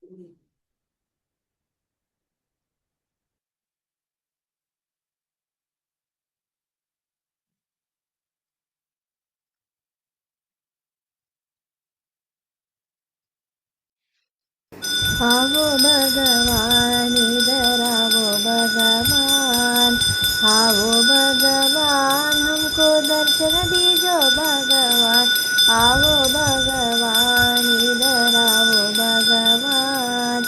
आवो भगवान इधर आवो भगवान, आवो भगवान हमको दर्शन दीजो भगवान, आवो भगवान इधर आवो भगवान,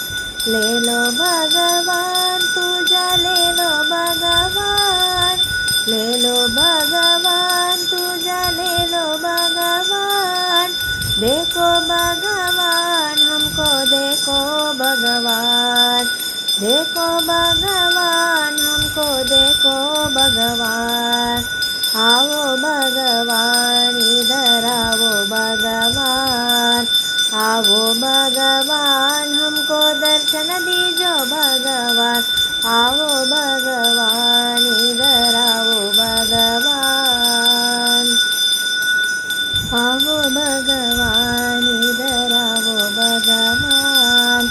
ले लो भगवान पूजा ले लो भगवान, ले लो भगवान पूजा ले लो भगवान, देखो भगवान हमको देखो भगवान, देखो भगवान हमको देखो भगवान, आओ भगवान इधर आओ भगवान, आओ भगवान हमको दर्शन दीजो भगवान, आओ भगवान इधर आओ भगवान, आवो भगवान इधर आवो भगवान,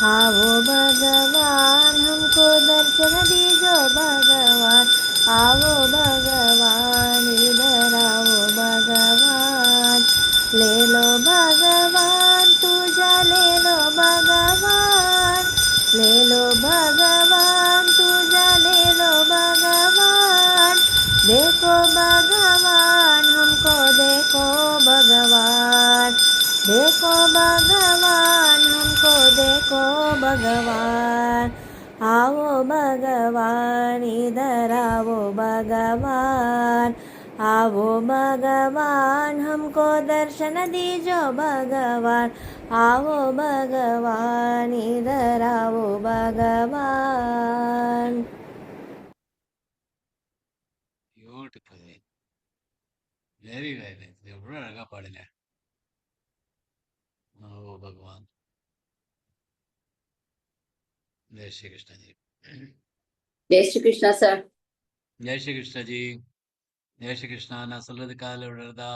आवो भगवान हमको दर्शन दीजो भगवान, आवो भगवान इधर आवो भगवान, ले लो भगवान पूजा ले लो भगवान, ले लो भगवान पूजा ले लो भगवान, देखो भगवान हमको देखो भगवान, देखो भगवान हमको देखो भगवान, आओ भगवान इधर आओ भगवान, आओ भगवान हमको दर्शन दीजो भगवान, आओ भगवान इधर आओ भगवान. Beautiful. Very nice. எவ்வளவு அழகா பாடுங்க. ஓ பகவான். जय श्री कृष्ण जी. जय श्री कृष्णा सर. जय श्री कृष्ण जी. जय श्री कृष्णा. நான் சொல்றது காதுல விழுறதா?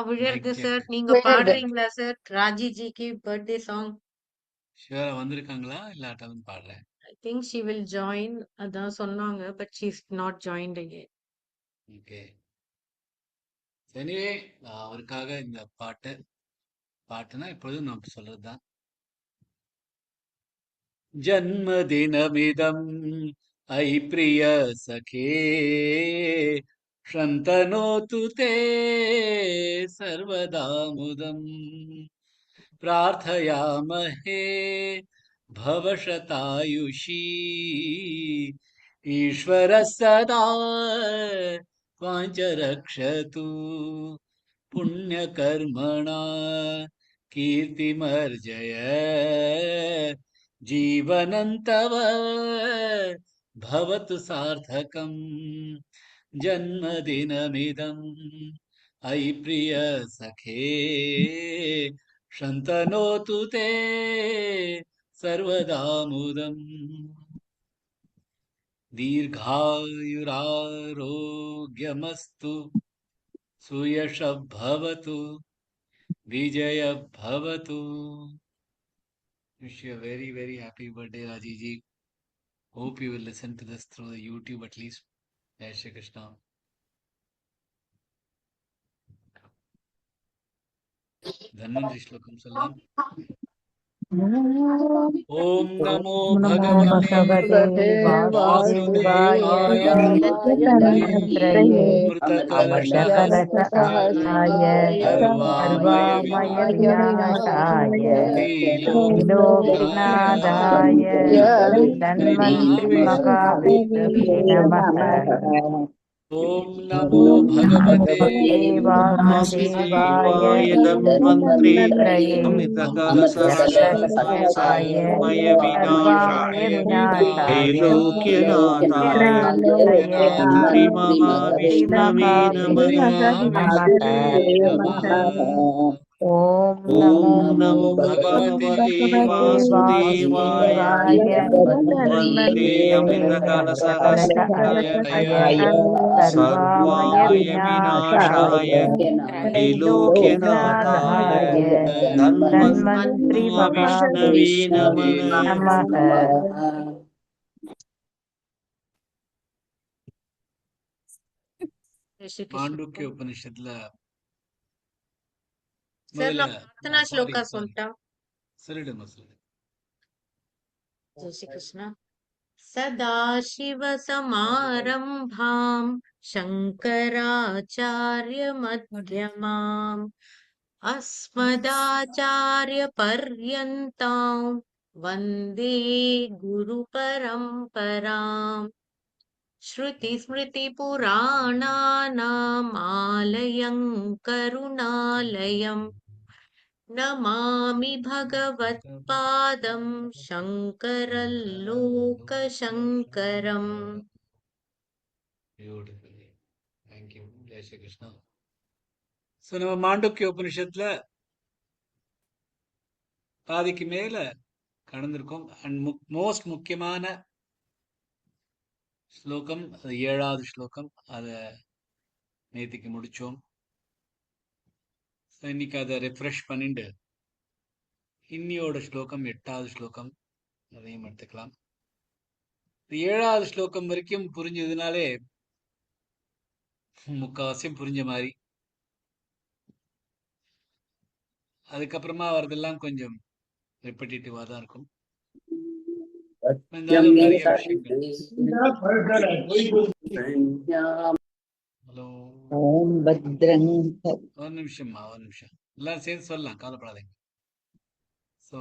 விழுறது மைக் சார். செக். நீங்க விழுது. பாடுறீங்களா சார்? ராஜி ஜிக்கு பர்த்டே சாங். ஷூரா வந்திருக்காங்களா? இல்லாட்டாலும் பாடுறேன். I think she will join. அதான் சொன்னாங்க. But she is not joint again. Okay. Anyway அவருக்காக இந்த பாட்டுனா இப்பொழுதும் நாம் சொல்றதுதான். जन्मदिनमिदम् अयि प्रिय सखे शन्तनोतु ते सर्वदा मुदम् प्रार्थयामहे भवशतायुषी ईश्वरः सदा त्वां च रक्षतु पुण्यकर्मणा कीर्तिमर्जय जीवनं तव भवतु सार्थकम् जन्मदिनमिदम् अयि प्रिय सखे शन्तनोतु ते सर्वदा मुदम् दीर्घायुरारोग्यमस्तु सुयशः भवतु विजय भवतु. Wish you a very, very happy birthday, Raji ji. Hope you will listen to this through the YouTube at least. Jai Shri Krishna. Dhanvantari श्लोकम सलाम. ओम नमो भगवते वासुदेवाय अमृतकलशाय सर्वामय सर्वामय विनाशाय विनाशाय त्रिलोकीनाथाय त्रिलोकनाथाय धन्वन्त्री धन्वन्तरि महाविष्णवे नमः. ओम नमो भगवते वासुदेवाय वासुदेवाय धन्वन्त्री त्रये अमृतकलशाय अमृतकलशाय सर्वमय सर्वामय विनाशाय विनाशाय त्रैलोक्यनाथाय त्रिलोक्यनाथाय धन्वन्त्री श्री महाविष्णवे नमः. महाविष्णवे नमः. नमः. ஓம் ॐ நமோ नमो भगवते भगवते வாசுதேவாய वासुदेवाय वन्दे கனக अमृतकलशहस्ताय அலய சர்வாய सर्वाय விநாசாய विनाशाय त्रैलोक्यनाथाय त्रैलोक्यनाथाय தன்வந்திரி धन्वन्तरि மகாவிஷ்ணவே महाविष्णवे नमः நமக. जय श्री कृष्ण मांडुक्य उपनिषत्तुல सर முதல்ல நான் प्रार्थना சாரி श्लोका சாரி சொல்லிட்டா சொல்லிடுங்க சொல்லிடுங்க. जय श्री कृष्ण सदाशिवसमारम्भाम् शङ्कराचार्यमध्यमाम् अस्मदाचार्यपर्यन्ताम् वन्दे गुरुपरम्पराम् श्रुतिस्मृतिपुराणानाम् आलयं करुणालयम् नमामि भगवत्पादं शङ्करल्लोकशङ्करम् Beautifully. Thank you. ஜெய் ஸ்ரீ கிருஷ்ணா. ஸோ நம்ம மாண்டூக்கிய உபனிஷத்துல பாதிக்கு மேல கடந்திருக்கோம். அண்ட் மோஸ்ட் முக்கியமான ஸ்லோகம் அது 7வது ஸ்லோகம். அதை நேத்திக்கு முடிச்சோம். ஸோ இன்னைக்கு அதை ரெஃப்ரெஷ் பண்ணிட்டு இன்னியோட ஸ்லோகம் 8வது ஸ்லோகம் அதையும் எடுத்துக்கலாம். 7வது ஸ்லோகம் வரைக்கும் புரிஞ்சதுனாலே முக்காவாசியம் புரிஞ்ச மாதிரி. அதுக்கப்புறமா வரதெல்லாம் கொஞ்சம் ரெப்பிட்டேட்டிவா தான் இருக்கும். இருந்தாலும் நிறைய விஷயங்கள். ஹலோ, ஓம் பத்ரங் ஒரு நிமிஷம். எல்லாம் சேர்ந்து சொல்லலாம், கவலைப்படாதீங்க. ஸோ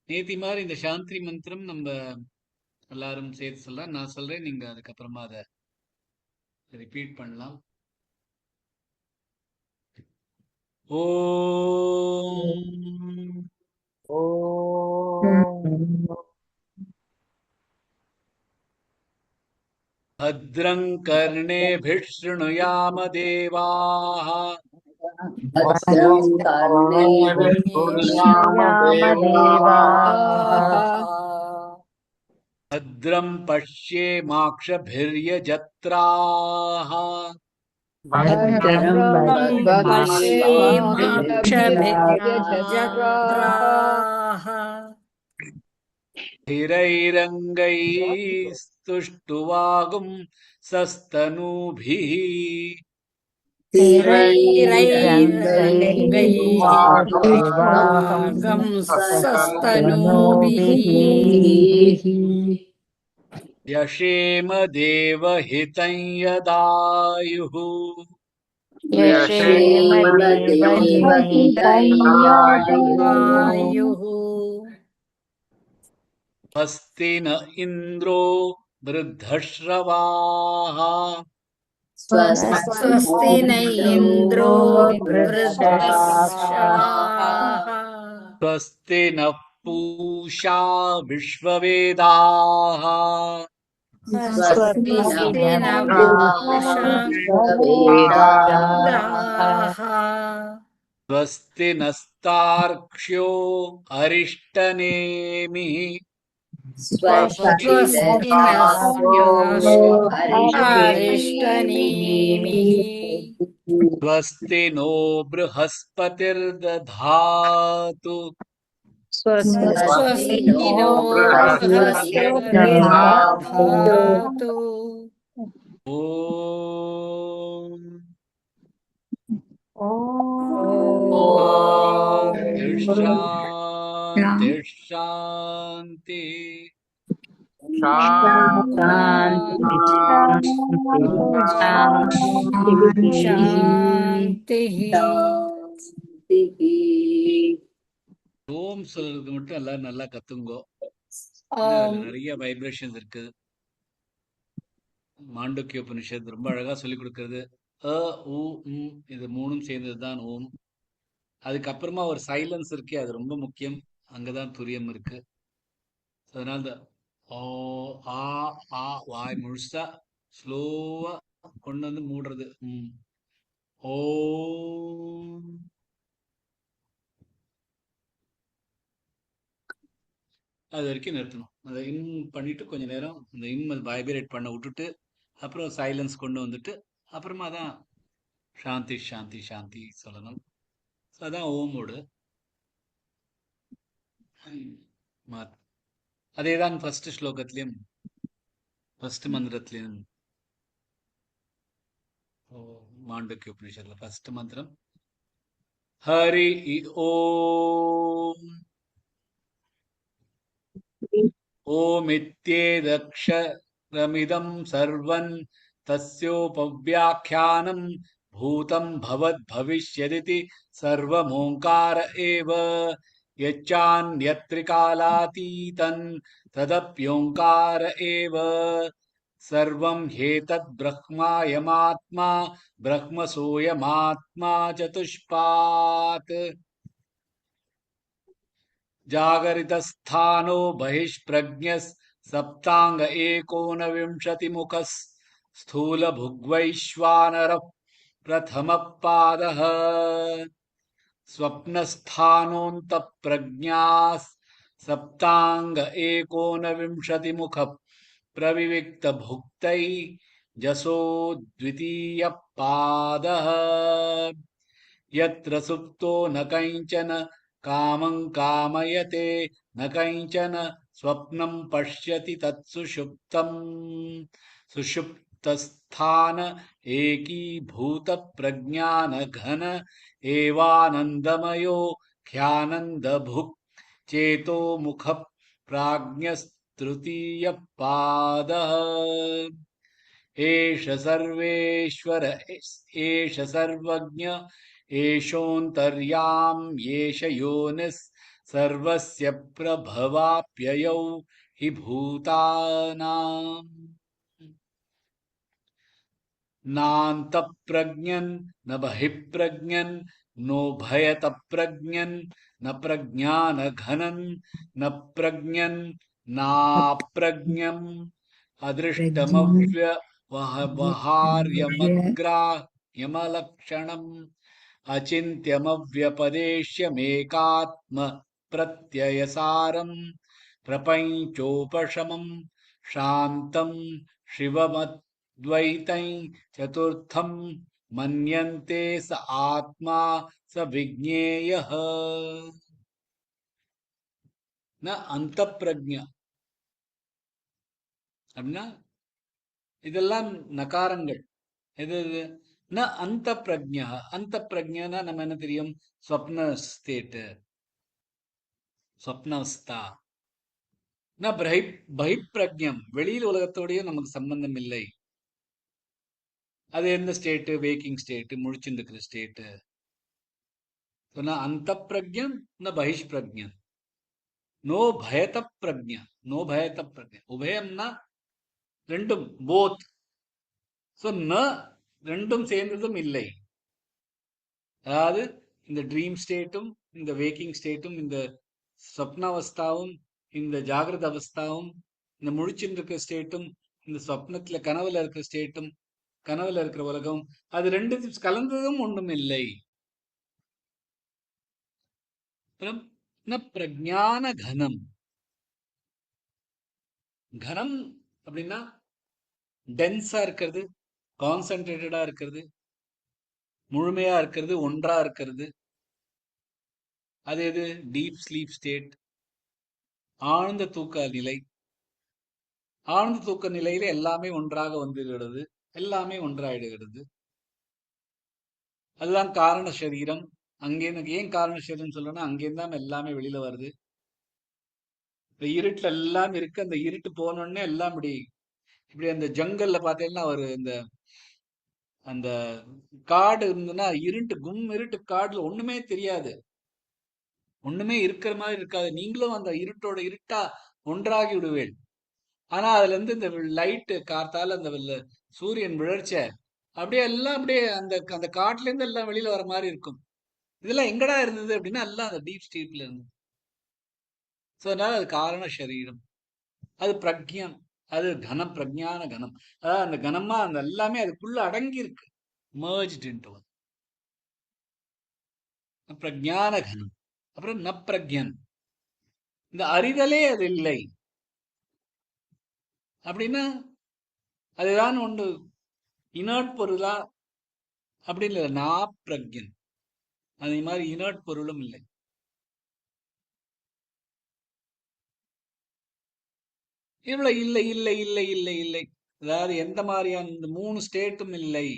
நேத்தி மாதிரி இந்த சாந்தி மந்திரம் நம்ம எல்லாரும் சேர்த்து சொல்லலாம். நான் சொல்றேன், நீங்க அதுக்கப்புறமா அதை ரிப்பீட் பண்ணலாம். ஓம் ஓம் भद्रं कर्णेभिः शृणुयाम देवाः भद्रं कर्णेभिः भद्रं पश्येमाक्षभिर्यजत्राः भद्रं पश्येमाक्षभिर्यजत्राः स्थिरैरङ्गैस्तुष्टुवागुं सस्तनूभिः स्थिरैरङ्गैः सस्तनूभिः यशेम देवहितं यदायुः आयुः स्वस्ति न इन्द्रो वृद्धश्रवाः स्वस्ति न इन्द्रो वृद्धश्रवाः स्वस्ति नः पूषा विश्ववेदाः स्वस्ति न पूषा वेदाः स्वस्ति नस्तार्क्ष्यो अरिष्टनेमिः स्वस्ति नस्यो अरिष्टनेमिः स्वस्ति नो बृहस्पतिर्दधातु स्वस्ति नो बृहस्पतिर्दधातु शांति शांति शान्तिः ஓம் சொல்றதுக்கு மட்டும் எல்லாரும் நல்லா கத்துங்கோ. ஓம் நிறைய வைப்ரேஷன்ஸ் இருக்கு. மாண்டூக்கிய உபனிஷத் ரொம்ப அழகா சொல்லி கொடுக்கிறது. அ உ ம் இது மூணும் சேர்ந்ததுதான் ஓம். அதுக்கப்புறமா ஒரு சைலன்ஸ் இருக்கே, அது ரொம்ப முக்கியம். அங்கதான் துரியம் இருக்கு. அதனால இந்த ஓ ஆ ஆ வாய் முழுசா ஸ்லோவா கொண்டு வந்து மூடுறது. ஓம் அது வரைக்கும் நிறுத்தணும். அதை இன் பண்ணிட்டு கொஞ்ச நேரம் அந்த அது வைப்ரேட் பண்ண விட்டுட்டு அப்புறம் சைலன்ஸ் கொண்டு வந்துட்டு அப்புறமா தான் சாந்தி சாந்தி சாந்தி சொல்லணும். ஸோ அதான் ஓமோடு அதே தான் ஃபர்ஸ்ட் ஸ்லோகத்திலையும் ஃபர்ஸ்ட் மந்திரத்திலையும் மாண்டூக்ய உபனிஷத்ல ஃபர்ஸ்ட் மந்திரம் ஹரி ஓம் ओमित्येदक्षरमिदं सर्वं तस्योपव्याख्यानं भूतं भवद्भविष्यदिति सर्वमोङ्कार एव यच्चान्यत्रिकालातीतं तदप्योङ्कार एव सर्वं ह्येतद्ब्रह्मायमात्मा ब्रह्मसोऽयमात्मा चतुष्पात् जागरितस्थानो बहिष्प्रज्ञः सप्ताङ्ग एकोनविंशतिमुखः स्थूलभुग्वैश्वानरः प्रथमः पादः स्वप्नस्थानोऽन्तःप्रज्ञाः सप्ताङ्ग एकोनविंशतिमुखः प्रविविक्तभुक्तै जसो द्वितीयः पादः यत्र सुप्तो न कञ्चन कामं कामयते न कञ्चन स्वप्नं पश्यति तत्सुषुप्तम् सुषुप्तस्थान एकीभूतप्रज्ञानघन एवानन्दमयो ह्यानन्दभुक् चेतोमुखः प्राज्ञस्तृतीयः पादः एष सर्वेश्वर एष सर्वज्ञ एषोऽन्तर्याम्येष योनिः सर्वस्य प्रभवाप्ययौ हि भूतानाम् नान्तप्रज्ञन् न बहिःप्रज्ञन् नो भयतप्रज्ञन् न प्रज्ञानघनन् न प्रज्ञन् नाप्रज्ञम् अदृष्टमव्यवहार्यमग्राह्यमलक्षणम् अचिन्त्यमव्यपदेश्यमेकात्म प्रत्ययसारं प्रपञ्चोपशमं शान्तं शिवमद्वैतं चतुर्थं मन्यन्ते स आत्मा स विज्ञेयः न अंतप्रज्ञ அப்படின்னா இதெல்லாம் நகாரங்கள். எது ந அந்த பிரஜ்ஞா. அந்த பிரஜ்ஞானா நம்ம என்ன தெரியும்? ஸ்வப்ன ஸ்டேட், ஸ்வப்னவஸ்தா. ந பகிப்பிரஜ்ஞம், வெளியில் உலகத்தோடய நமக்கு சம்பந்தம் இல்லை. அது எந்த ஸ்டேட்டு? வேக்கிங் ஸ்டேட்டு, முழிச்சிருக்கிற ஸ்டேட்டு. அந்த பிரஜ்ஞம் ந பகிஷ் பிரஜ்ஞம். நோ பயத பிரஜ்ஞா. நோ பயத பிரஜ்ஞா. உபயம்னா ரெண்டும், போத். ஸோ ந ரெண்டும் சேர்ந்ததும் இல்லை. அதாவது இந்த ட்ரீம் ஸ்டேட்டும் இந்த வேக்கிங் ஸ்டேட்டும் இந்த ஸ்வப்னாவஸ்தாவும் இந்த ஜாகிரத அவஸ்தாவும் இந்த முழிச்சுட்டு இருக்கிற ஸ்டேட்டும் இந்த ஸ்வப்னத்துல கனவுல இருக்கிற ஸ்டேட்டும் கனவுல இருக்கிற உலகம், அது ரெண்டு கலந்ததும் ஒன்றும் இல்லை. பிரஜான கனம். கனம் அப்படின்னா டென்ஸா இருக்கிறது, கான்சென்ட்ரேட்டடா இருக்கிறது, முழுமையா இருக்கிறது, ஒன்றா இருக்கிறது. அது எது? டீப் ஸ்லீப் ஸ்டேட், ஆழ்ந்த தூக்க நிலை. ஆழ்ந்த தூக்க நிலையில எல்லாமே ஒன்றாக வந்துவிடுகிறது, எல்லாமே ஒன்றாயிடுகிறது. அதுதான் காரண சரீரம். அங்கேருந்து ஏன் காரண சரீரம் சொல்லணும்னா அங்கேருந்து தான் எல்லாமே வெளியில வருது. இந்த இருட்டுல எல்லாம் இருக்கு. அந்த இருட்டு போனோடனே எல்லாம் இப்படி அந்த ஜங்கல்ல பார்த்தீங்கன்னா ஒரு இந்த அந்த காடு இருந்ததுன்னா இருட்டு, இருட்டு காடுல ஒண்ணுமே தெரியாது, ஒண்ணுமே இருக்கிற மாதிரி இருக்காது. நீங்களும் அந்த இருட்டோட இருட்டா ஒன்றாகி விடுவேள். ஆனா அதுல இருந்து இந்த லைட்டு காத்தால அந்த சூரியன் விழர்ச்ச அப்படியே எல்லாம் அப்படியே அந்த அந்த காட்டுல இருந்து எல்லாம் வெளியில வர மாதிரி இருக்கும். இதெல்லாம் எங்கடா இருந்தது அப்படின்னா எல்லாம் அந்த டீப் ஸ்லீப்ல இருந்தது. ஸோ அதனால அது காரண சரீரம். அது பிரக்ஞம், அது கனம், பிரஜான கனம். அதாவது அந்த கனமா அந்த எல்லாமே அதுக்குள்ள அடங்கி இருக்கு, merged into one. பிரஜான கனம். அப்புறம் ந பிரக்ஞன். இந்த அறிதலே அது இல்லை அப்படின்னா அதுதான் ஒன்று இனர்ட் பொருளா அப்படின்னு இல்லை. நான் பிரக்யன் அதே மாதிரி இனர்ட் பொருளும் இல்லை. இவ்வளவு இல்லை இல்லை இல்லை இல்லை இல்லை. அதாவது எந்த மாதிரியான இந்த 3 ஸ்டேட்டும் இல்லை.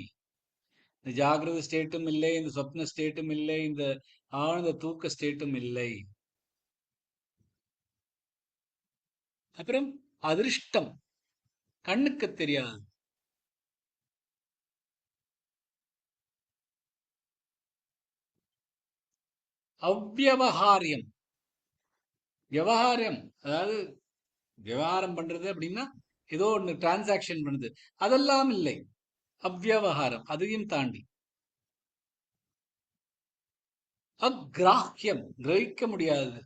இந்த ஜாகிரத ஸ்டேட்டும் இல்லை, இந்த சொப்ன ஸ்டேட்டும் இல்லை, இந்த ஆழ்ந்த தூக்க ஸ்டேட்டும் இல்லை. அப்புறம் அதிருஷ்டம் கண்ணுக்கு தெரியாது. அவ்வியவகாரியம் விவகாரம் அதாவது விவகாரம் பண்றது அப்படின்னா ஏதோ ஒன்று டிரான்சாக்ஷன் பண்ணுது அதெல்லாம் இல்லை. அவ்வியவகாரம் அதையும் தாண்டி அக்ராஹ்யம் கிரகிக்க முடியாது.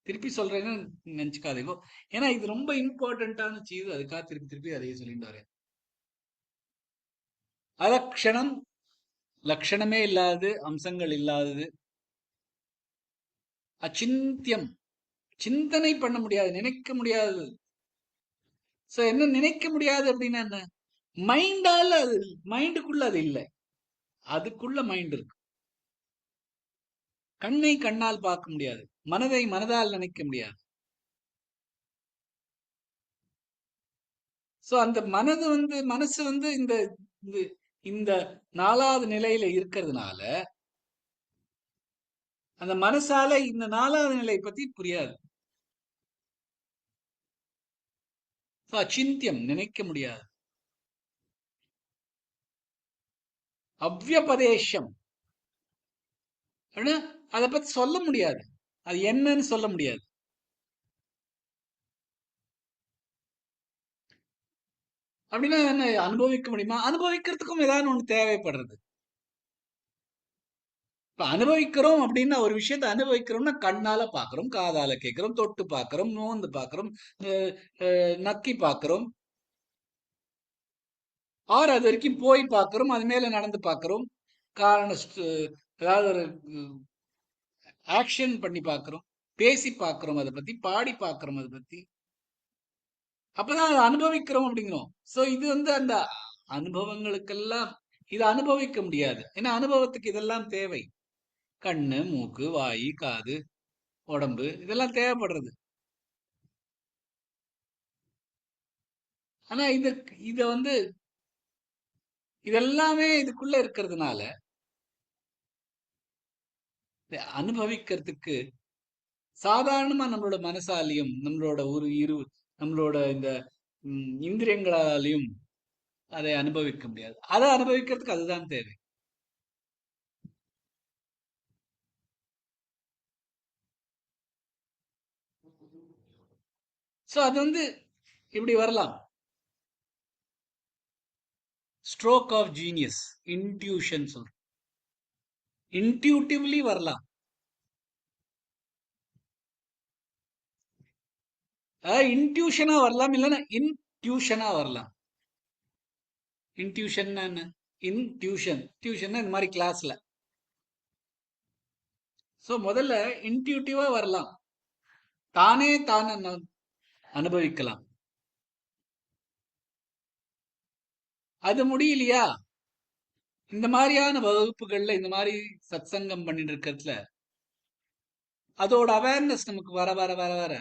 திருப்பி சொல்றேன்னு நினைச்சுக்காதீங்க, ஏன்னா இது ரொம்ப இம்பார்ட்டன்டான சீது. அதுக்காக திருப்பி திருப்பி அதையே சொல்லிட்டு வரேன். அலக்ஷணம் லட்சணமே இல்லாதது, அம்சங்கள் இல்லாதது. அச்சிந்தியம் சிந்தனை பண்ண முடியாது, நினைக்க முடியாது. சோ என்ன நினைக்க முடியாது அப்படின்னா என்ன? மைண்டால அது மைண்டுக்குள்ள அது இல்லை, அதுக்குள்ள மைண்ட் இருக்கு. கண்ணை கண்ணால் பார்க்க முடியாது, மனதை மனதால் நினைக்க முடியாது. சோ அந்த மனசு இந்த இந்த 4வது நிலையில இருக்கிறதுனால அந்த மனசால இந்த 4வது நிலை பத்தி புரியாது. அச்சிந்தியம் நினைக்க முடியாது. அவ்வியபதேசம் அதை பத்தி சொல்ல முடியாது, அது என்னன்னு சொல்ல முடியாது. அப்படின்னா என்ன அனுபவிக்க முடியுமா? அனுபவிக்கிறதுக்கும் ஏதாவது ஒண்ணு தேவைப்படுறது. இப்ப அனுபவிக்கிறோம் அப்படின்னா ஒரு விஷயத்தை அனுபவிக்கிறோம்னா கண்ணால பாக்குறோம், காதால கேட்கிறோம், தொட்டு பாக்குறோம், நோந்து பாக்குறோம், நக்கி பாக்குறோம், அது வரைக்கும் போய் பாக்குறோம், அது மேல நடந்து பாக்குறோம், ஏதாவது ஒரு ஆக்ஷன் பண்ணி பாக்குறோம், பேசி பாக்குறோம், அதை பத்தி பாடி பாக்குறோம், அதை பத்தி அப்பதான் அதை அனுபவிக்கிறோம் அப்படிங்கிறோம். சோ இது அந்த அனுபவங்களுக்கெல்லாம் இதை அனுபவிக்க முடியாது. ஏன்னா அனுபவத்துக்கு இதெல்லாம் தேவை. கண்ணு, மூக்கு, வாய், காது, உடம்பு இதெல்லாம் தேவைப்படுறது. ஆனா இத இதெல்லாமே இதுக்குள்ள இருக்கிறதுனால அனுபவிக்கிறதுக்கு சாதாரணமா நம்மளோட மனசாலையும் நம்மளோட இந்த இந்திரியங்களாலையும் அதை அனுபவிக்க முடியாது. அதை அனுபவிக்கிறதுக்கு அதுதான் தேவை. சோ அது இப்படி வரலாம். ஸ்ட்ரோக் ஆஃப் ஜீனியஸ், இன்ட்யூஷன் சொல்றோம். இன்ட்யூட்டிவ்லி வரலாம். இன்ட்யூஷனா வரலாம், இல்லைன்னா இன்ட்யூஷனா வரலாம். இன்ட்யூஷன் என்ன? டியூஷன் இந்த மாதிரி கிளாஸ்ல. சோ முதல்ல இன்ட்யூட்டிவா வரலாம், தானே அனுபவிக்கலாம். அது முடியலையா, இந்த மாதிரியான வகுப்புகள்ல இந்த மாதிரி சத்சங்கம் பண்ணிட்டு இருக்கிறதுல அதோட அவேர்னஸ் நமக்கு வர வர வர வர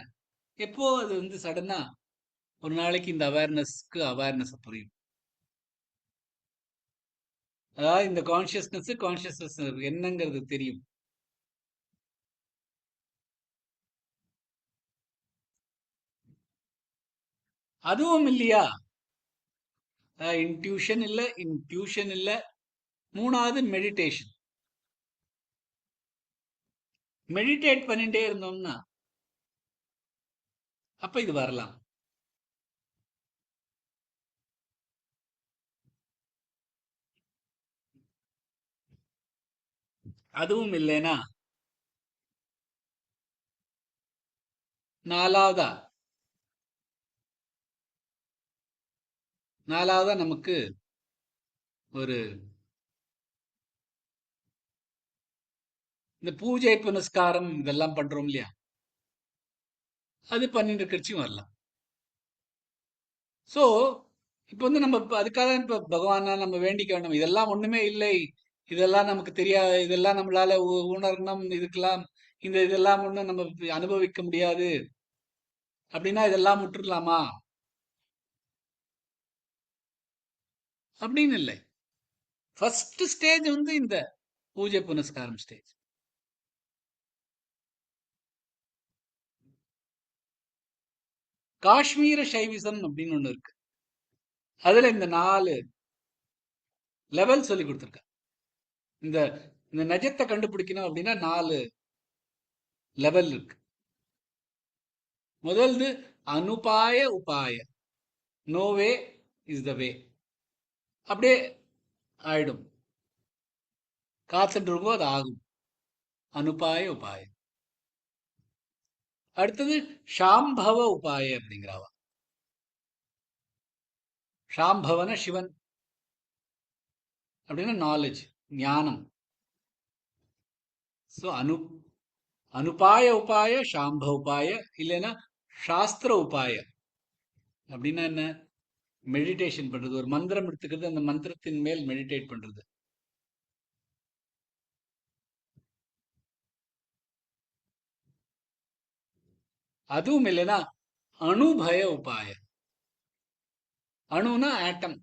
எப்போ அது சடனா ஒரு நாளைக்கு இந்த அவேர்னஸ் புரியும். அதாவது இந்த கான்சியஸ்னஸ் என்னங்கிறது தெரியும். அதுவும் இல்லையா, இன்ட்யூஷன் இல்ல, 3வது மெடிடேஷன். மெடிடேட் பண்ணிட்டே இருந்தோம்னா அப்ப இது வரலாம். அதுவும் இல்லைனா 4வதா நமக்கு ஒரு இந்த பூஜை புனஸ்காரம் இதெல்லாம் பண்றோம் இல்லையா, அது பண்ணிட்டு கட்சியும் வரலாம். ஸோ இப்போ வந்து நம்ம அதுக்காக இப்போ பகவானா நம்ம வேண்டிக்க வேண்டாம். இதெல்லாம் ஒண்ணுமே இல்லை, இதெல்லாம் நமக்கு தெரியாது, இதெல்லாம் நம்மளால உணரணும், இதுக்கெல்லாம் இதெல்லாம் ஒன்றும் நம்ம அனுபவிக்க முடியாது அப்படின்னா இதெல்லாம் முற்றுலாமா அப்படின்னு இல்லை. ஃபர்ஸ்ட் ஸ்டேஜ் வந்து இந்த பூஜை புனஸ்காரம் ஸ்டேஜ். காஷ்மீர சைவிசம் அப்படின்னு ஒண்ணு இருக்கு. அதுல இந்த 4 லெவல் சொல்லி கொடுத்துருக்க. இந்த இந்த நஜத்தை கண்டுபிடிக்கணும் அப்படின்னா 4 லெவல் இருக்கு. முதல்து அனுபாய உபாய, நோ வே இஸ் த வே, அப்படியே ஆயிடும். காத்துட்டு இருக்கோ அது ஆகும். அனுபாய உபாய. அடுத்தது ஷாம்பவ உபாய அப்படிங்கிறவா. ஷாம்பவன சிவன் அப்படின்னா நாலேஜ், ஞானம். ஸோ அனுபாய உபாய, ஷாம்ப உபாய, இல்லைன்னா சாஸ்திர உபாய அப்படின்னா என்ன? மெடிடேஷன் பண்றது. ஒரு மந்திரம் எடுத்துக்கிறது, அந்த மந்திரத்தின் மேல் மெடிடேட் பண்றது. அதுவும் இல்லைன்னா அணுபய உபாய. அணுனா ஆட்டம்.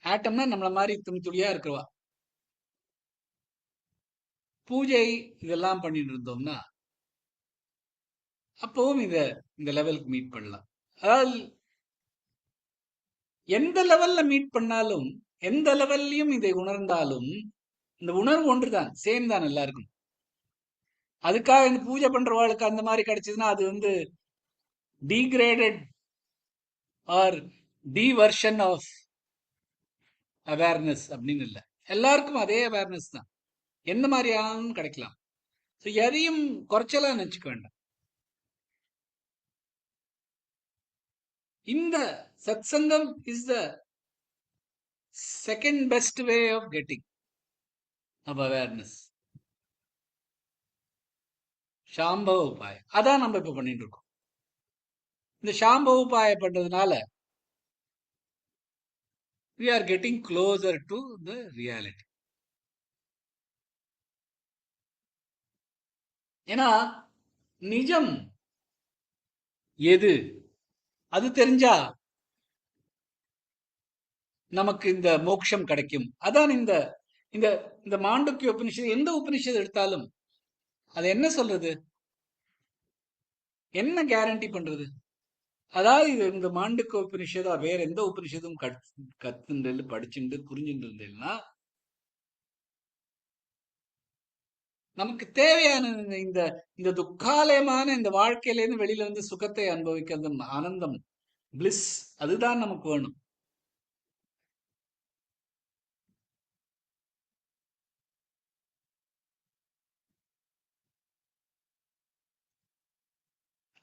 ஆட்டம்னா நம்மள மாதிரி துணி துளியா இருக்கிறவா. பூஜை இதெல்லாம் பண்ணிட்டு இருந்தோம்னா அப்பவும் இந்த லெவலுக்கு மீட் பண்ணலாம். அதாவது எந்த லெவல்ல மீட் பண்ணாலும், எந்த லெவல்லையும் இதை உணர்ந்தாலும் இந்த உணர்வு ஒன்றுதான், சேம் தான் எல்லாருக்கும். அதுக்காக இந்த பூஜை பண்றவாளுக்கு அந்த மாதிரி கிடைச்சதுன்னா அது வந்து டீக்ரேடட் ஆர் டீவர்ஷன் ஆஃப் அவேர்னஸ் அப்படின்னு இல்லை. எல்லாருக்கும் அதே அவேர்னஸ் தான், எந்த மாதிரி ஆனாலும் கிடைக்கலாம். ஸோ எதையும் குறைச்சலா நினைச்சுக்க வேண்டாம். இந்த சத் சங்கம் is the second best way of getting of awareness. ஷாம்பவ உபாயம் அதான் நம்ம இப்ப பண்ணிட்டு இருக்கோம். இந்த ஷாம்பவ உபாயம் பண்றதுனால we are getting closer to the reality. ஏன்னா நிஜம் எது அது தெரிஞ்சா நமக்கு இந்த மோட்சம் கிடைக்கும். அதான் இந்த இந்த இந்த மாண்டூக்கிய உபனிஷத்து, எந்த உபனிஷத்து எடுத்தாலும் அது என்ன சொல்றது, என்ன கேரண்டி பண்றது? அதாவது இந்த மாண்டூக்கிய உபனிஷதா வேற எந்த உபனிஷத்தும் கத்துண்டு படிச்சுட்டு புரிஞ்சுட்டு இருந்தேன்னா நமக்கு தேவையான இந்த இந்த துக்காலயமான இந்த வாழ்க்கையிலேருந்து வெளியில வந்து சுகத்தை அனுபவிக்கிறது, ஆனந்தம், பிளிஸ், அதுதான் நமக்கு வேணும்.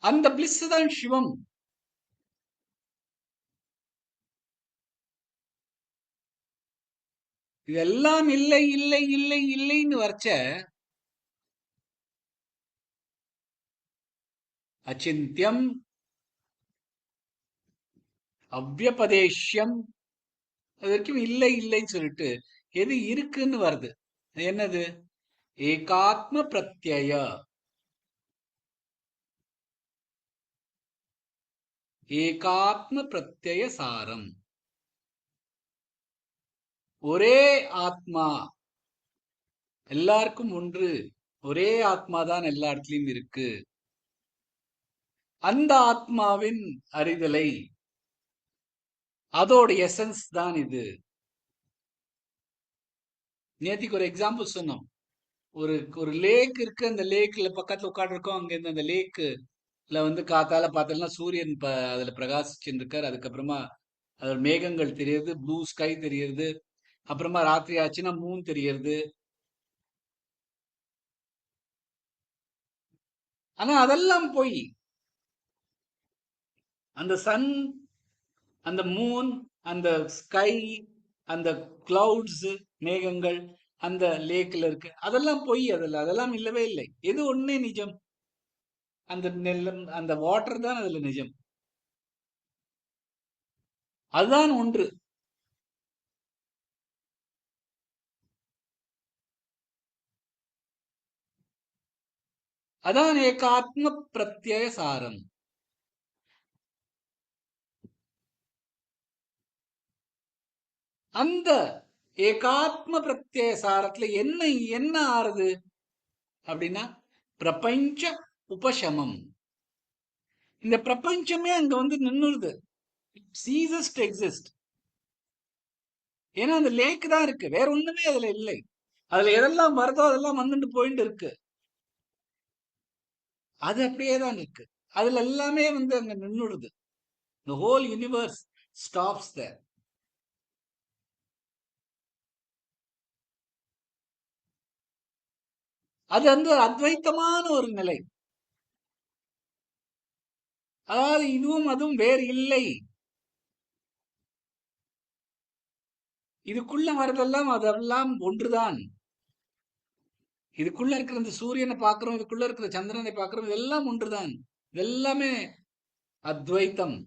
அந்த பிளிஸ் தான் சிவம். இதெல்லாம் இல்லை இல்லை இல்லை இல்லைன்னு வரைச்ச அச்சிந்தியம் அவ்யபதேஷ்யம், அது வரைக்கும் இல்லை இல்லைன்னு சொல்லிட்டு எது இருக்குன்னு வருது. என்னது? ஏகாத்ம பிரத்யய. ஏகாத்ம பிரத்யய சாரம். ஒரே ஆத்மா, எல்லாருக்கும் ஒன்று, ஒரே ஆத்மா தான் எல்லா இடத்துலயும் இருக்கு. அந்த ஆத்மாவின் அறிதலை, அதோட எசன்ஸ் தான் இது. நேத்திக்கு ஒரு எக்ஸாம்பிள் சொன்னோம். ஒரு லேக் இருக்கு, அந்த லேக்ல பக்கத்துல உட்காந்து இருக்கோம். அங்க இருந்து அந்த லேக்ல வந்து காத்தால பார்த்தோம்னா சூரியன் அதுல பிரகாசிச்சுட்டு இருக்காரு. அதுக்கப்புறமா அதோட மேகங்கள் தெரியுது, ப்ளூ ஸ்கை தெரியுது. அப்புறமா ராத்திரி ஆச்சுன்னா மூன் தெரியுது. ஆனா அதெல்லாம் போய் அந்த சன், அந்த மூன், அந்த ஸ்கை, அந்த கிளவுட்ஸ், மேகங்கள் அந்த லேக்ல இருக்கு, அதெல்லாம் போய் அதெல்லாம் இல்லவே இல்லை. எது ஒண்ணே நிஜம்? அந்த அந்த வாட்டர் தான் அதுல நிஜம். அதுதான் ஒன்று. அதான் ஏகாத்ம பிரத்யய சாரம். அந்த ஏகாத்ம பிரத்யய சாரத்துல என்ன என்ன ஆறுது அப்படின்னா பிரபஞ்ச உபசமம். இந்த பிரபஞ்சமே அங்க வந்து நின்னுடுது. ceases to exist. ஏன்னா அந்த லேக் தான் இருக்கு, வேற ஒண்ணுமே அதுல இல்லை. அதுல எதெல்லாம் வருதோ அதெல்லாம் வந்துட்டு போயிட்டு இருக்கு. அது அப்படியே தான் இருக்கு. அதுல எல்லாமே வந்து அங்க நின்னுடுது. the whole universe stops there. அது வந்து அத்வைத்தமான ஒரு நிலை. அதாவது இதுவும் அதுவும் வேறு இல்லை. இதுக்குள்ள வரதெல்லாம் அதெல்லாம் ஒன்றுதான். இதுக்குள்ள இருக்கிற இந்த சூரியனை பார்க்கிறோம், இதுக்குள்ள இருக்கிற சந்திரனை பார்க்கிறோம், இதெல்லாம் ஒன்றுதான். இதெல்லாமே அத்வைத்தம்.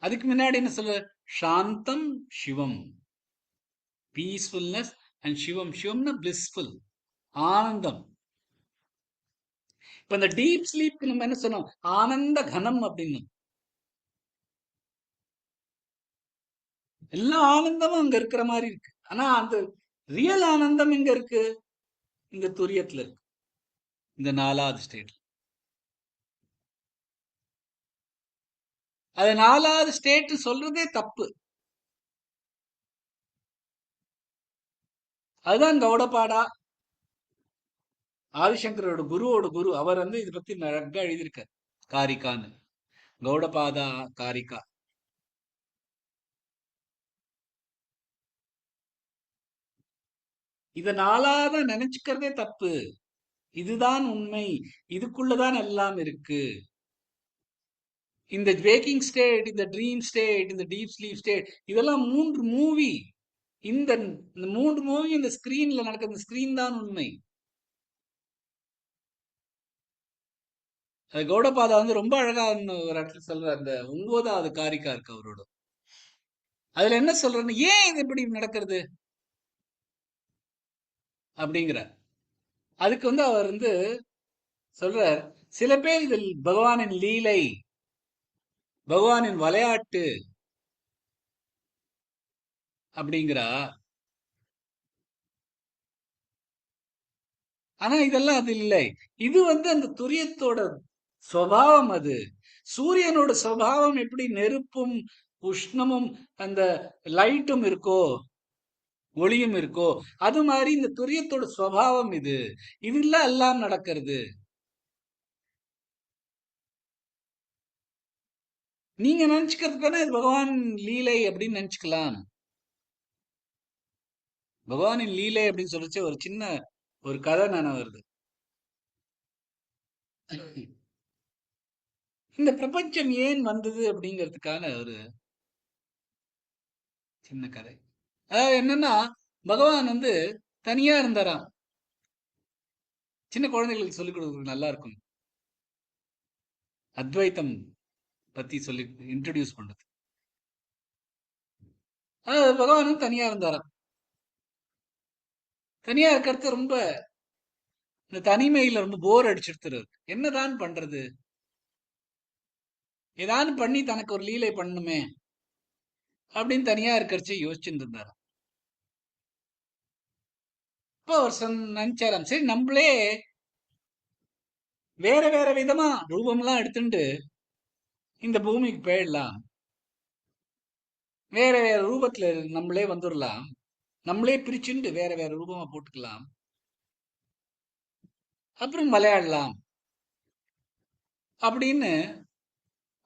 அதுக்கு முன்னாடி என்ன சொல்ல, சாந்தம் சிவம், பீஸ்ஃபுல்னஸ் அண்ட் சிவம். சிவம்னா பிளிஸ்ஃபுல், ஆனந்தம். இப்ப இந்த டீப் ஸ்லீப் நம்ம என்ன சொன்னோம், ஆனந்த கனம் அப்படின்னு. எல்லா ஆனந்தமும் அங்க இருக்கிற மாதிரி இருக்கு. ஆனா அந்த ரியல் ஆனந்தம் எங்க இருக்கு, இந்த துரியத்துல இருக்கு, இந்த 4வது ஸ்டேட். அது 4வது ஸ்டேட் சொல்றதே தப்பு. அதுதான் கௌடபாடா, ஆதிசங்கரோட குருவோட குரு. அவர் வந்து இதை பத்தி அழகா எழுதியிருக்கார், காரிகான்னு. கௌடபாதா காரிகா. இத 4ஆவதா நினைச்சுக்கிறதே தப்பு. இதுதான் உண்மை, இதுக்குள்ளதான் எல்லாம் இருக்கு. இந்த வேக்கிங் ஸ்டேட், இந்த ட்ரீம் ஸ்டேட், இந்த டீப் ஸ்லீப் ஸ்டேட், இதெல்லாம் 3 மூவி. இந்த 3 மூவி இந்த ஸ்கிரீன்ல நடக்கிற, இந்த ஸ்கிரீன் தான் உண்மை. அது கௌடபாதா வந்து ரொம்ப அழகா ஒரு இடத்துல சொல்ற, அந்த 9வது காரிக்கா இருக்கு அவரோட. அதுல என்ன சொல்றேன்னு, ஏன் இது இப்படி நடக்கிறது அப்படிங்கிற. அதுக்கு வந்து அவர் வந்து சொல்றார், சில பேர் இதில் பகவானின் லீலை, பகவானின் விளையாட்டு அப்படிங்கிறா. ஆனா இதெல்லாம் அது இல்லை. இது வந்து அந்த துரியத்தோட சுவாவம். அது சூரியனோட சுவாவம் எப்படி நெருப்பும் உஷ்ணமும் அந்த லைட்டும் இருக்கோ, ஒளியும் இருக்கோ, அது மாதிரி இந்த துரியத்தோட சுவாவம் இது. இதுல எல்லாம் நடக்கிறது. நீங்க நினைச்சுக்கிறதுக்கான இது பகவான் லீலை அப்படின்னு நினைச்சுக்கலாம். பகவானின் லீலை அப்படின்னு சொல்லிச்சு ஒரு சின்ன ஒரு கதை நினைவு வருது. இந்த பிரபஞ்சம் ஏன் வந்தது அப்படிங்கிறதுக்கான ஒரு சின்ன கதை. அதாவது என்னன்னா, பகவான் வந்து தனியா இருந்தாராம். சின்ன குழந்தைகளுக்கு சொல்லிக் கொடுக்குறது நல்லா இருக்கும், அத்வைத்தம் பத்தி சொல்லி இன்ட்ரடியூஸ் பண்றது. அதாவது பகவான் வந்து தனியா இருந்தாராம். தனியா இருக்கிறது ரொம்ப, இந்த தனிமையில ரொம்ப போர் அடிச்சுடுத்துறது. என்னதான் பண்றது, ஏதாவது பண்ணி தனக்கு ஒரு லீலை பண்ணணுமே அப்படின்னு தனியா இருக்கிறச்சு யோசிச்சுட்டு இருந்தாராம். இப்போ அவர் நினைச்சாராம், சரி நம்மளே வேற வேற விதமா ரூபம்லாம் எடுத்துட்டு இந்த பூமிக்கு போயிடலாம், வேற வேற ரூபத்துல நம்மளே வந்துடலாம், நம்மளே பிரிச்சுண்டு வேற வேற ரூபமா போட்டுக்கலாம், அப்புறம் விளையாடலாம் அப்படின்னு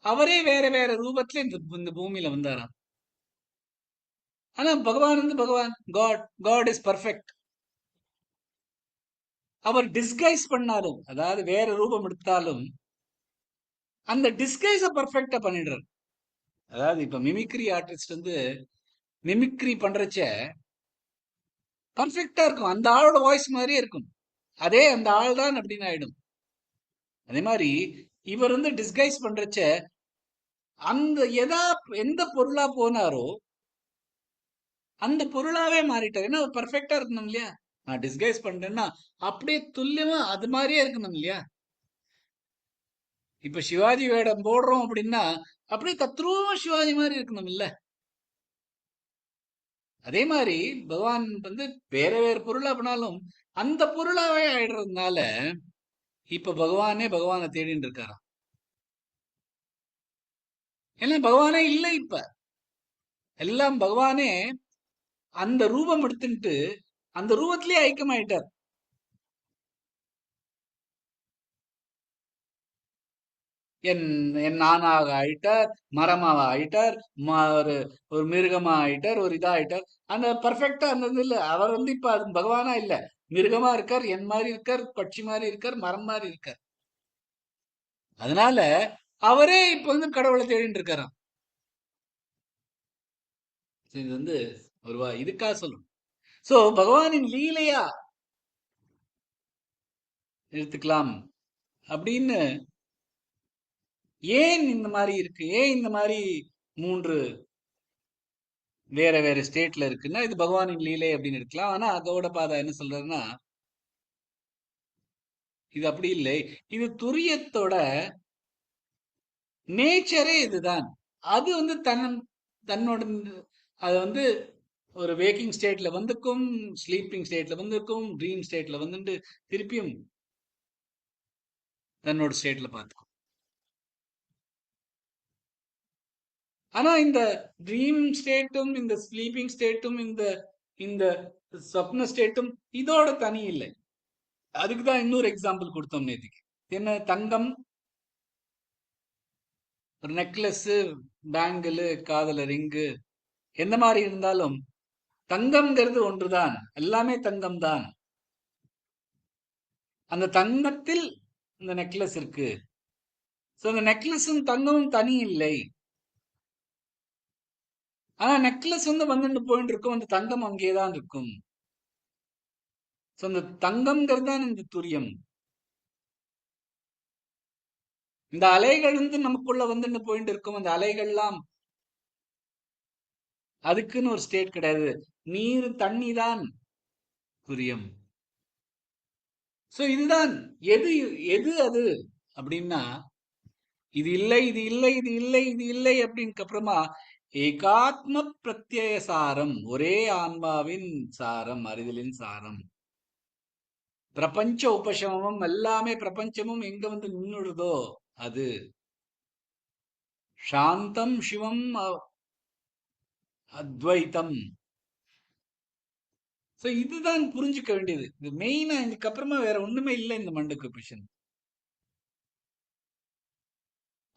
அவரே வேற வேற ரூபத்துல இந்த பூமியில வந்தாராம். ஆனா பகவான் வந்து பகவான், காட் இஸ் பர்ஃபெக்ட். அவர் டிஸ்கைஸ் பண்ணாலும், அதாவது வேற ரூபம் எடுத்தாலும் அந்த டிஸ்கைஸ பர்ஃபெக்டா பண்ணிடுறார். அதாவது இப்ப மிமிக்ரி ஆர்டிஸ்ட் வந்து மிமிக்ரி பண்றச்ச பர்ஃபெக்டா இருக்கும். அந்த ஆளோட வாய்ஸ் மாதிரியே இருக்கும். அதே அந்த ஆள் தான் அப்படின்னு ஆயிடும். அதே மாதிரி இவர் வந்து டிஸ்கைஸ் பண்றச்ச அந்த எந்த பொருளா போனாரோ அந்த பொருளாவே மாறிட்டார். ஏன்னா பர்ஃபெக்டா இருக்கணும் இல்லையா? நான் டிஸ்கைஸ் பண்றேன்னா அப்படியே துல்லியமா அது மாதிரியே இருக்கணும் இல்லையா? இப்ப சிவாஜி வேடம் போடுறோம் அப்படின்னா அப்படியே தத்ரூபமா சிவாஜி மாதிரி இருக்கணும் இல்ல? அதே மாதிரி பகவான் வந்து வேற வேற பொருளா பண்ணாலும் அந்த பொருளாவே ஆயிடுறதுனால இப்ப பகவானே பகவானை தேடிட்டு இருக்காராம். ஏன்னா பகவானே இல்லை, இப்ப எல்லாம் பகவானே அந்த ரூபம் எடுத்துட்டு அந்த ரூபத்திலேயே ஐக்கியமாயிட்டார். என் என் நானாக ஆயிட்டார், மரமாக ஆயிட்டார், ஒரு ஒரு மிருகமா ஆயிட்டார், ஒரு இதா ஆயிட்டார். அந்த பர்ஃபெக்டா அந்த இது இல்ல. அவர் வந்து இப்ப அது பகவானா இல்ல, மிருகமா இருக்கார், என் மாதிரி இருக்கார், பட்சி மாதிரி இருக்கார், மரம் மாதிரி இருக்கார். அதனால அவரே இப்ப வந்து கடவுளை தேடிட்டு இருக்காராம். இது வந்து ஒரு இதுக்காக சொல்லணும். சோ பகவானின் லீலையா எடுத்துக்கலாம் அப்படின்னு. ஏன் இந்த மாதிரி இருக்கு, ஏன் இந்த மாதிரி 3 வேற வேற ஸ்டேட்ல இருக்குன்னா இது பகவானின் லீலை அப்படின்னு இருக்கலாம். ஆனா அதோட பாதா என்ன சொல்றாருன்னா இது அப்படி இல்லை, இது துரியத்தோட நேச்சரே இதுதான். அது வந்து தன்னோட அது வந்து ஒரு வேக்கிங் ஸ்டேட்ல வந்துக்கும், ஸ்லீப்பிங் ஸ்டேட்ல வந்துக்கும், ட்ரீம் ஸ்டேட்ல வந்துட்டு திருப்பியும் தன்னோட ஸ்டேட்ல பார்த்துக்கும். ஆனா இந்த ட்ரீம் ஸ்டேட்டும் இந்த ஸ்லீப்பிங் ஸ்டேட்டும் இந்த இந்த சொப்ன ஸ்டேட்டும் இதோட தனி இல்லை. அதுக்குதான் இன்னொரு எக்ஸாம்பிள் கொடுத்தோம் நேத்திக்கு. என்ன, தங்கம், ஒரு நெக்லஸ், பேங்கிள், காதல ரிங்கு, எந்த மாதிரி இருந்தாலும் தங்கம்ங்கிறது ஒன்றுதான், எல்லாமே தங்கம் தான். அந்த தங்கத்தில் இந்த நெக்லஸ் இருக்கு. சோ அந்த நெக்லஸும் தங்கமும் தனி இல்லை. ஆனா நெக்லஸ் வந்து வந்துட்டு போயிட்டு இருக்கும், அந்த தங்கம் அங்கேதான் இருக்கும். சோ அந்த தங்கம்ங்கிறது தான் இந்த துரியம். இந்த அலைகள் வந்து நமக்குள்ள வந்துட்டு போயிட்டு இருக்கும். அந்த அலைகள்லாம் அதுக்குன்னு ஒரு ஸ்டேட் கிடையாது. நீர், தண்ணி தான் துரியம். சோ இதுதான் எது எது அது அப்படின்னா இது இல்லை, இது இல்லை, இது இல்லை, இது இல்லை அப்படின்னு அப்புறமா ஏகாத்ம பிரத்யய சாரம், ஒரே ஆன்மாவின் சாரம், அறிதலின் சாரம். பிரபஞ்ச உபசமம் எல்லாமே பிரபஞ்சமும் எங்க வந்து நின்னுடுதோ அது சாந்தம் சிவம் அத்வைத்தம். சோ இதுதான் புரிஞ்சுக்க வேண்டியது. இது மெயினா. இதுக்கப்புறமா வேற ஒண்ணுமே இல்லை இந்த மண்டக்கு பிஷன்.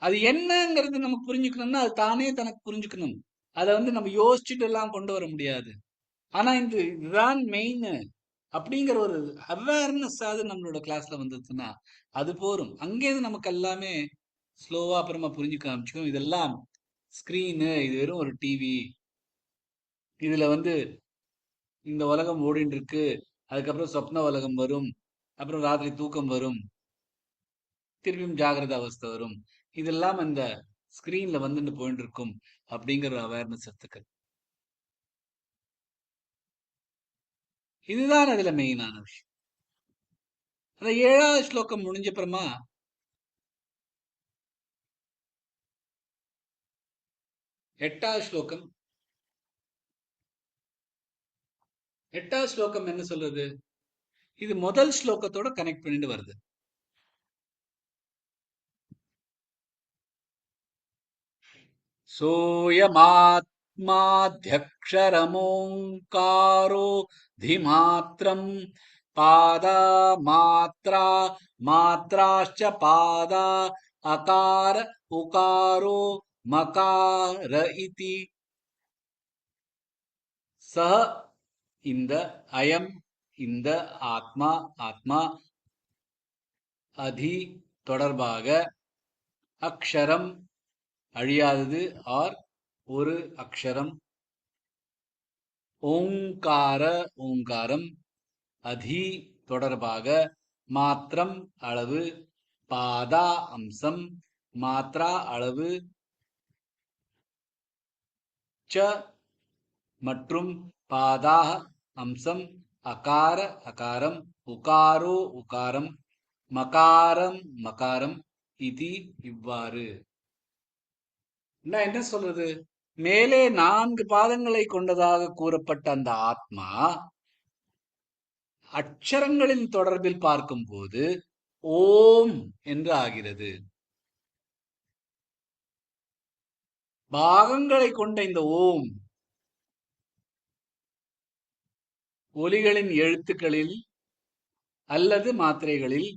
அது என்னங்கிறது நம்ம புரிஞ்சுக்கணும்னா அது தானே தனக்கு புரிஞ்சுக்கணும். அதை வந்து நம்ம யோசிச்சுட்டு எல்லாம் கொண்டு வர முடியாது. ஆனா இதுதான் மெயின் அப்படிங்கிற ஒரு அவேர்னஸ் அது நம்மளோட கிளாஸ்ல வந்துச்சுன்னா அது போரும். அங்கேருந்து நமக்கு எல்லாமே ஸ்லோவா அப்புறமா புரிஞ்சுக்க ஆரம்பிச்சுக்கும். இதெல்லாம் ஸ்கிரீனு, இது வெறும் ஒரு டிவி, இதுல வந்து இந்த உலகம் ஓடிட்டு இருக்கு, அதுக்கப்புறம் சொப்ன உலகம் வரும், அப்புறம் ராத்திரி தூக்கம் வரும், திருப்பியும் ஜாகிரத அவஸ்தை வரும், இதெல்லாம் அந்த ஸ்கிரீன்ல வந்துட்டு போயிட்டு இருக்கும் அப்படிங்கிற அவேர்னஸ் எடுத்துக்க. இதுதான் அதுல மெயினான விஷயம். அந்த 7வது ஸ்லோகம் முடிஞ்சப்புறமா 8வது ஸ்லோகம். 8வது ஸ்லோகம் என்ன சொல்றது? இது முதல் ஸ்லோகத்தோட கனெக்ட் பண்ணிட்டு வருது. सोऽयमात्माध्यक्षरमोङ्कारो धिमात्रम् पादा मात्रा मात्राश्च पादा अकार उकारो मकार इति सह இந்த அயம் இந்த ஆத்மா ஆத்மா அதி தொடர்பாக அக்ஷரம் அழியாதது ஆர் ஒரு அக்ஷரம் ஓங்கார ஓங்காரம், அதி தொடர்பாக, மாத்திரம் அளவு, பாதா அம்சம் மாத்ரா அளவு, ச மற்றும், பாதா அம்சம், அகார அகாரம், உகாரோ உகாரம், மகாரம் மகாரம், இதி இவ்வாறு. என்ன சொல்றது? மேலே 4 பாதங்களை கொண்டதாக கூறப்பட்ட அந்த ஆத்மா அக்ஷரங்களின் தொடர்பில் பார்க்கும்போது ஓம் என்று ஆகிறது. பாகங்களை கொண்ட இந்த ஓம் ஒலிகளின் எழுத்துக்களில் அல்லது மாத்திரைகளில்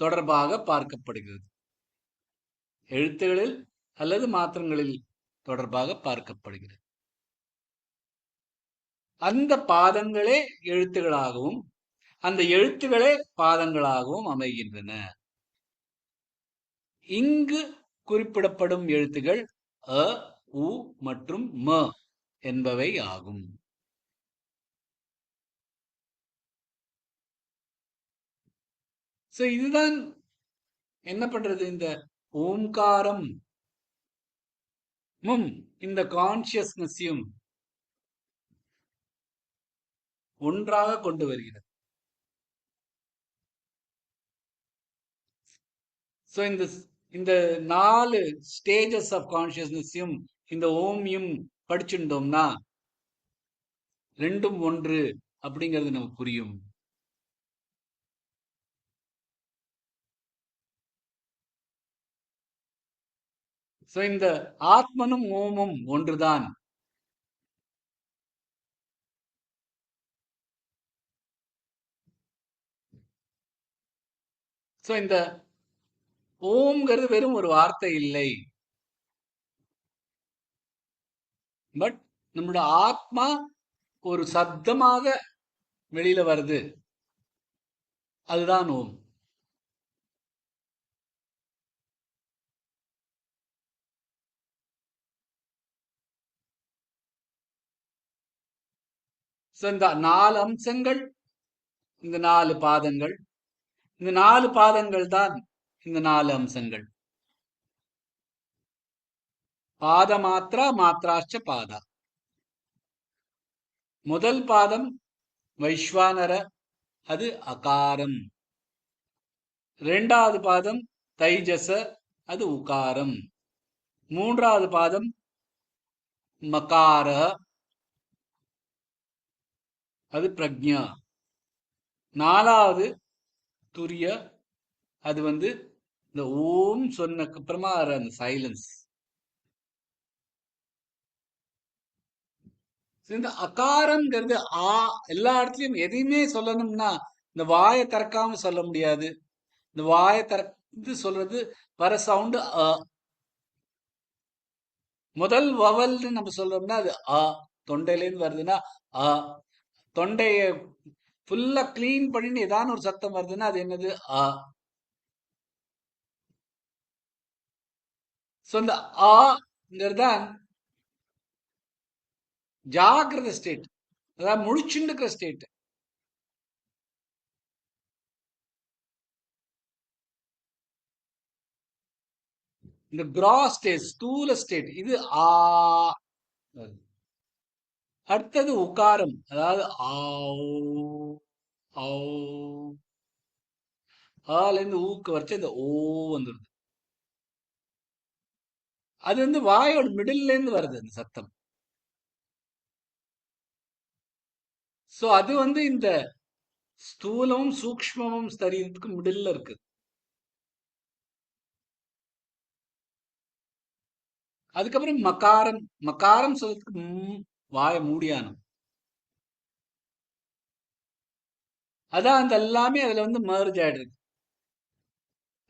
தொடர்பாக பார்க்கப்படுகிறது. எழுத்துகளில் அல்லது மாத்திரங்களில் தொடர்பாக பார்க்கப்படுகிறது. அந்த பாதங்களே எழுத்துகளாகவும் அந்த எழுத்துக்களே பாதங்களாகவும் அமைகின்றன. இங்கு குறிப்பிடப்படும் எழுத்துகள் அ, உ மற்றும் ம என்பவை ஆகும். இதுதான் என்ன பண்றது? இந்த ஓம்காரம் இந்த கான்சியஸ்னஸையும் ஒன்றாக கொண்டு வருகிறது. இந்த 4 ஸ்டேஜஸ் ஆஃப் கான்சியஸ்னஸையும் இந்த ஓமியும் படிச்சுட்டோம்னா ரெண்டும் ஒன்று அப்படிங்கிறது நமக்கு புரியும். இந்த ஆத்மனும் ஓமும் ஒன்றுதான். இந்த ஓம்ங்கிறது வெறும் ஒரு வார்த்தை இல்லை. பட் நம்மளோட ஆத்மா ஒரு சப்தமாக வெளியில வருது, அதுதான் ஓம். இந்த 4 அம்சங்கள், இந்த 4 பாதங்கள், இந்த 4 பாதங்கள் தான் இந்த 4 அம்சங்கள். பாத மாத்ரா மாத்ராச்ச பாதா. முதல் பாதம் வைஸ்வானர, அது அகாரம். 2வது பாதம் தைஜச, அது உகாரம். 3வது பாதம் மகார, அது பிரக்ஞா. 4வது துரிய, அது இந்த ஓம் சொன்னக்கு அப்புறமா அந்த சைலன்ஸ். இந்த அகாரம்ங்கிறது எல்லா இடத்துலயும் எதையுமே சொல்லணும்னா இந்த வாயை திறக்காம சொல்ல முடியாது. இந்த வாயை திறந்து சொல்றது வர சவுண்டு அ. முதல் வவல்னு நம்ம சொல்றோம்னா அது அ. தொண்டையிலேருந்து வருதுன்னா அ. தொண்டைய ஃபுல்லா கிளீன் பண்ணிட்டு ஏதான ஒரு சத்தம் வருதுன்னா அது என்னது? அ. இந்த ஆங்கிறதான் ஜாகிரத ஸ்டேட், அதாவது முழிச்சுட்டு இருக்கிற ஸ்டேட். இந்த கிராஸ் ஸ்டேட், ஸ்தூல ஸ்டேட், இது ஆ. அடுத்தது உகாரம், அதாவது ஆல இருந்து ஊக்கு வரைச்சு இந்த ஓ வந்துருது. அது வாயோட மிடில்ல இருந்து வருது அந்த சத்தம். சோ அது இந்த ஸ்தூலமும் சூக்ஷ்மமும் சரீரத்துக்கு மிடில்ல இருக்கு. அதுக்கப்புறம் மகாரம். மகாரம் சொல்றதுக்கு வாய மூடியானம். அதான் அந்த எல்லாமே அதுல மர்ஜ் ஆயிடுது.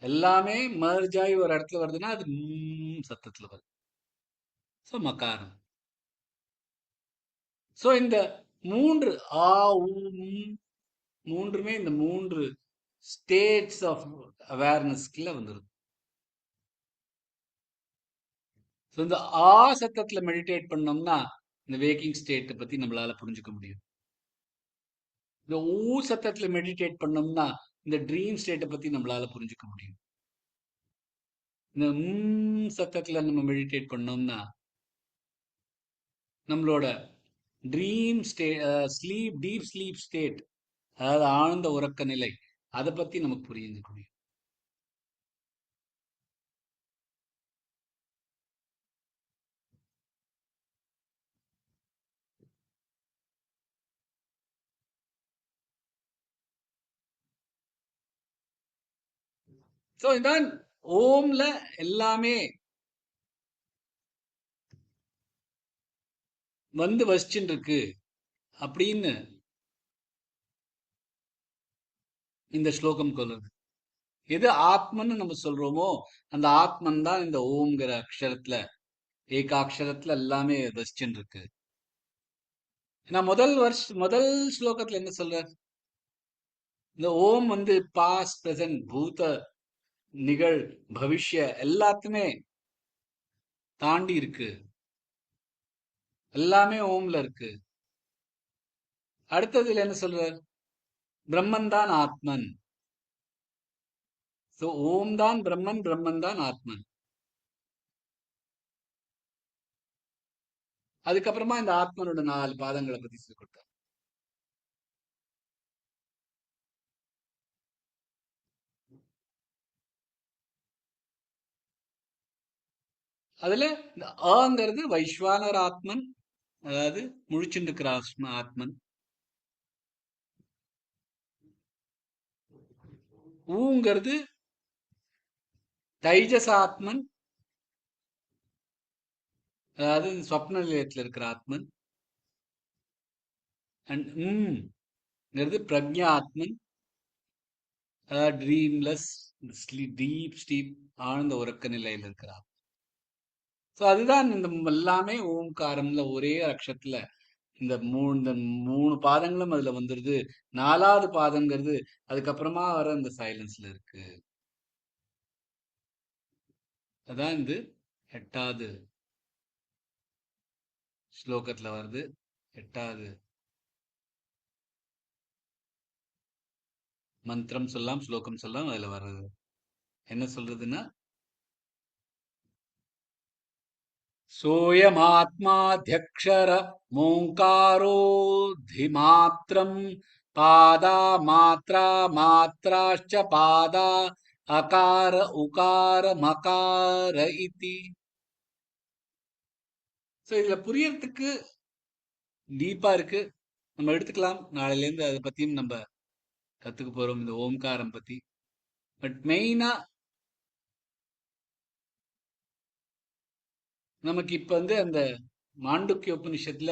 எல்லாமே மர்ஜ் ஆகி ஒரு இடத்துல வருதுன்னா அது சத்தத்துல வருது. சோ மகாரம். சோ இந்த 3 ஆ மூன்றுமே இந்த 3 ஸ்டேட்ஸ் ஆஃப் அவேர்னஸ்க்குள்ள வந்துருது. இந்த ஆ சத்தத்துல மெடிடேட் பண்ணோம்னா இந்த வேக்கிங் ஸ்டேட்டை பத்தி நம்மளால புரிஞ்சுக்க முடியும். இந்த ஊ சத்தத்துல மெடிடேட் பண்ணோம்னா இந்த ட்ரீம் ஸ்டேட்டை பத்தி நம்மளால புரிஞ்சுக்க முடியும். இந்த சத்தத்துல நம்ம மெடிடேட் பண்ணோம்னா நம்மளோட dream sleep deep sleep state, அதாவது ஆழ்ந்த உறக்க நிலை, அதை பத்தி நமக்கு புரிஞ்சுக்க முடியும். சோ இதான் ஓம்ல எல்லாமே வந்து வசிச்சுட்டு இருக்கு அப்படின்னு இந்த ஸ்லோகம் சொல்லுது. எது ஆத்மன்னு நம்ம சொல்றோமோ அந்த ஆத்மன் தான் இந்த ஓம்ங்கிற அக்ஷரத்துல, ஏகாட்சரத்துல எல்லாமே வசிச்சுட்டு இருக்கு. நான் முதல் ஸ்லோகத்துல என்ன சொல்ற, இந்த ஓம் வந்து பாஸ்ட் பிரசன்ட் பூத நிகழ் பவிஷ்ய எல்லாத்துமே தாண்டி இருக்கு, எல்லாமே ஓம்ல இருக்கு. அடுத்ததுல என்ன சொல்றார், பிரம்மன் தான் ஆத்மன். சோ ஓம் தான் பிரம்மன், பிரம்மன் தான் ஆத்மன். அதுக்கப்புறமா இந்த ஆத்மனோட 4 பாதங்களை பத்தி சொல்லி கொடுத்தார். அதுல இந்த அங்கிறது வைஸ்வானர் ஆத்மன், அதாவது முழிச்சுட்டு இருக்கிற ஆத்மன். ஊங்கிறது தைஜஸ் ஆத்மன், அதாவது ஸ்வப்ன நிலையத்தில் இருக்கிற ஆத்மன். அண்ட் பிரக்ஞா ஆத்மன், அதாவது ட்ரீம்லெஸ் டீப் ஸ்லீப், ஆழ்ந்த உறக்க நிலையில் இருக்கிறார். சோ அதுதான் இந்த எல்லாமே ஓம்காரம்ல ஒரே அக்ஷரத்துல இந்த மூணு பாதங்களும் அதுல வந்துருது. 4வது பாதங்கிறது அதுக்கப்புறமா வர இந்த சைலன்ஸ்ல இருக்கு. அதான் இந்த 8வது ஸ்லோகத்துல வருது. 8வது மந்திரம் சொல்லலாம், ஸ்லோகம் சொல்லலாம். அதுல வர்றது என்ன சொல்றதுன்னா, சோயமாத்மாத்யக்ஷர மோங்காரோதிமாத்திரம் பாதா மாத்ரா மாத்ராச்ச பாதா அகார உகார மகார இதி. சோ இதுல புரியறதுக்கு டீப்பா இருக்கு, நம்ம எடுத்துக்கலாம். நாளையில இருந்து அதை பத்தியும் நம்ம கத்துக்க போறோம், இந்த ஓம்காரம் பத்தி. பட் மெயினா நமக்கு இப்ப வந்து அந்த மாண்டூக்கிய உபனிஷத்துல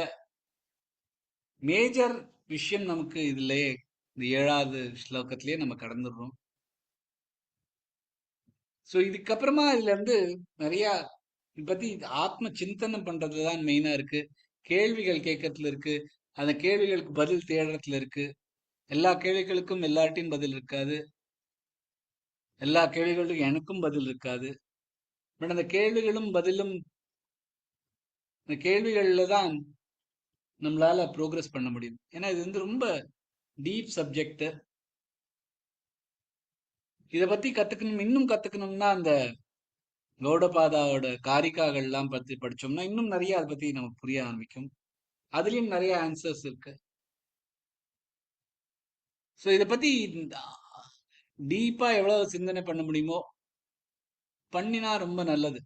மேஜர் விஷயம் நமக்கு இதுலயே இந்த 7வது ஸ்லோகத்திலேயே நம்ம கடந்துடுறோம். சோ இதுக்கப்புறமா இதுல இருந்து நிறைய பத்தி ஆத்ம சிந்தனம் பண்றதுலதான் மெயினா இருக்கு. கேள்விகள் கேட்கறதுல இருக்கு, அந்த கேள்விகளுக்கு பதில் தேடுறதுல இருக்கு. எல்லா கேள்விகளுக்கும் எல்லார்ட்டையும் பதில் இருக்காது, எல்லா கேள்விகளுக்கும் எனக்கும் பதில் இருக்காது. பட் அந்த கேள்விகளும் பதிலும், இந்த கேள்விகள்ல தான் நம்மளால ப்ரோக்ரஸ் பண்ண முடியும். ஏன்னா இது வந்து ரொம்ப டீப் சப்ஜெக்ட். இதை பத்தி கத்துக்கணும், இன்னும் கத்துக்கணும்னா அந்த கௌடபாதாவோட காரிகாகள் எல்லாம் பத்தி படிச்சோம்னா இன்னும் நிறைய அதை பத்தி நமக்கு புரிய ஆரம்பிக்கும். அதுலயும் நிறைய ஆன்சர்ஸ் இருக்கு. சோ இதை பத்தி டீப்பா எவ்வளவு சிந்தனை பண்ண முடியுமோ பண்ணினா ரொம்ப நல்லது.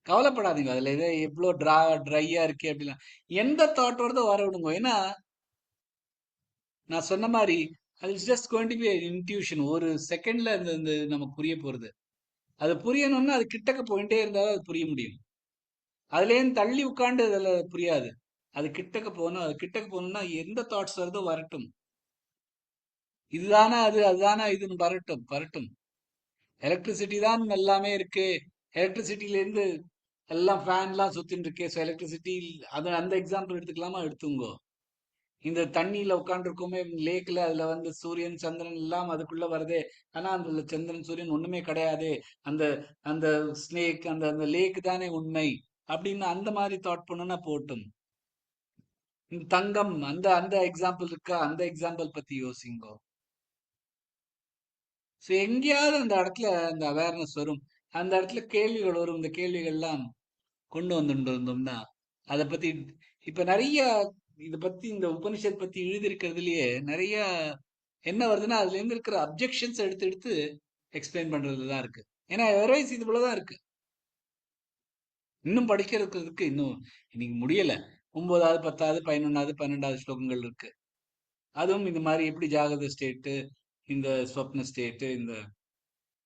கவலைப்படாதீங்க, அதுல இதை எவ்வளவு ட்ரையா இருக்கு அப்படின்னா எந்த தாட் வருதோ வர விடுங்க. ஏன்னா நான் சொன்ன மாதிரி அது just going to be intuition. ஒரு செகண்ட்ல இந்த நமக்கு புரிய போறது. அது புரியணும்னா அது கிட்டக்க போயிட்டே இருந்தாலும் அது புரிய முடியும். அதுலேருந்து தள்ளி உட்காந்து அதுல புரியாது. அது கிட்டக்க போகணும். அது கிட்டக்க போகணும்னா எந்த தாட்ஸ் வருதோ வரட்டும். இதுதானே அது, அதுதானே இதுன்னு வரட்டும் வரட்டும். எலக்ட்ரிசிட்டி தான் எல்லாமே இருக்கு. எலக்ட்ரிசிட்டில இருந்து எல்லாம் ஃபேன்லாம் சுத்தின்னு இருக்கு. ஸோ எலக்ட்ரிசிட்டி, அது அந்த எக்ஸாம்பிள் எடுத்துக்கலாமா? எடுத்துங்கோ. இந்த தண்ணியில உட்காந்துருக்கோமே லேக்ல, அதுல வந்து சூரியன் சந்திரன் எல்லாம் அதுக்குள்ள வருதே, ஆனா அந்த சந்திரன் சூரியன் ஒண்ணுமே கிடையாது. அந்த அந்த ஸ்னேக் அந்த அந்த லேக் தானே உண்மை அப்படின்னு அந்த மாதிரி தாட் பண்ணுனா போட்டும். இந்த தங்கம் அந்த அந்த எக்ஸாம்பிள் இருக்கா, அந்த எக்ஸாம்பிள் பத்தி யோசிங்கோ. ஸோ எங்கேயாவது அந்த இடத்துல அந்த அவேர்னஸ் வரும், அந்த இடத்துல கேள்விகள் வரும். இந்த கேள்விகள்லாம் கொண்டு வந்துட்டு இருந்தோம்னா அதை பத்தி இப்ப நிறைய இத பத்தி இந்த உபனிஷத் பத்தி எழுதியிருக்கிறதுலயே நிறைய என்ன வருதுன்னா அதுல இருந்து இருக்கிற அப்ஜெக்ஷன்ஸ் எடுத்து எடுத்து எக்ஸ்பிளைன் பண்றதுதான் இருக்கு. ஏன்னா otherwise இது போலதான் இருக்கு. இன்னும் படிக்கிறதுக்கு இன்னும் இன்னைக்கு முடியல. 9வது 10வது 11வது 12வது ஸ்லோகங்கள் இருக்கு. அதுவும் இந்த மாதிரி எப்படி ஜாகிரத ஸ்டேட்டு, இந்த ஸ்வப்ன ஸ்டேட்டு, இந்த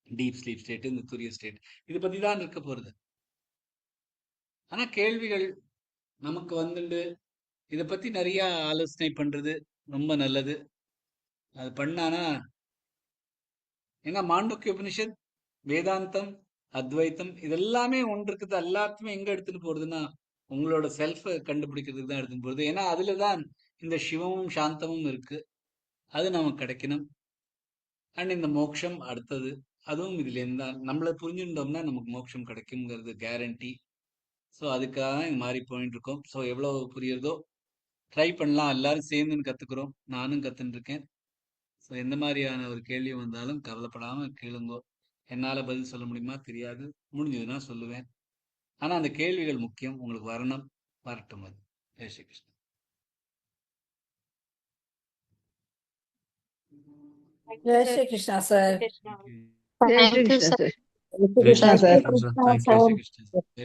டீப் ஸ்லீப் ஸ்டேட்டு, இந்த துரிய ஸ்டேட், இதை பத்தி தான் இருக்க போறது. ஆனா கேள்விகள் நமக்கு வந்துட்டு இதை பத்தி நிறைய ஆலோசனை பண்றது ரொம்ப நல்லது. அது பண்ணானா, ஏன்னா மாண்டூக்கிய உபனிஷத், வேதாந்தம், அத்வைத்தம் இதெல்லாமே ஒன்று இருக்குது. எல்லாத்துமே எங்க எடுத்துட்டு போறதுன்னா உங்களோட செல்ஃபை கண்டுபிடிக்கிறதுக்கு தான் எடுத்துட்டு போறது. ஏன்னா அதுலதான் இந்த சிவமும் சாந்தமும் இருக்கு. அது நமக்கு கிடைக்கணும். அண்ட் இந்த மோட்சம் அடுத்தது, அதுவும் இதுல இருந்தா நம்மள புரிஞ்சுட்டோம்னா நமக்கு மோட்சம் கிடைக்குங்கிறது கேரண்டி. ஸோ அதுக்காக தான் இது மாதிரி போயிட்டு இருக்கோம். ஸோ எவ்வளவு புரியுறதோ ட்ரை பண்ணலாம். எல்லாரும் சேர்ந்துன்னு கத்துக்கிறோம். நானும் கத்துட்டு இருக்கேன். ஸோ எந்த மாதிரியான ஒரு கேள்வி வந்தாலும் கவலைப்படாம கேளுங்கோ. என்னால பதில் சொல்ல முடியுமா தெரியாது, முடிஞ்சதுன்னா சொல்லுவேன். ஆனா அந்த கேள்விகள் முக்கியம். உங்களுக்கு வரணும், வரட்டும். அது Jai Sri Krishnan. Jai Shri Krishna, sir. Krishna. Thank you. Jai Shri Thank you, Krishna, sir. sir. Jai Sri Krishnan. Krishna, Thank you, sir. Jai Shri Krishnan. Jai Shri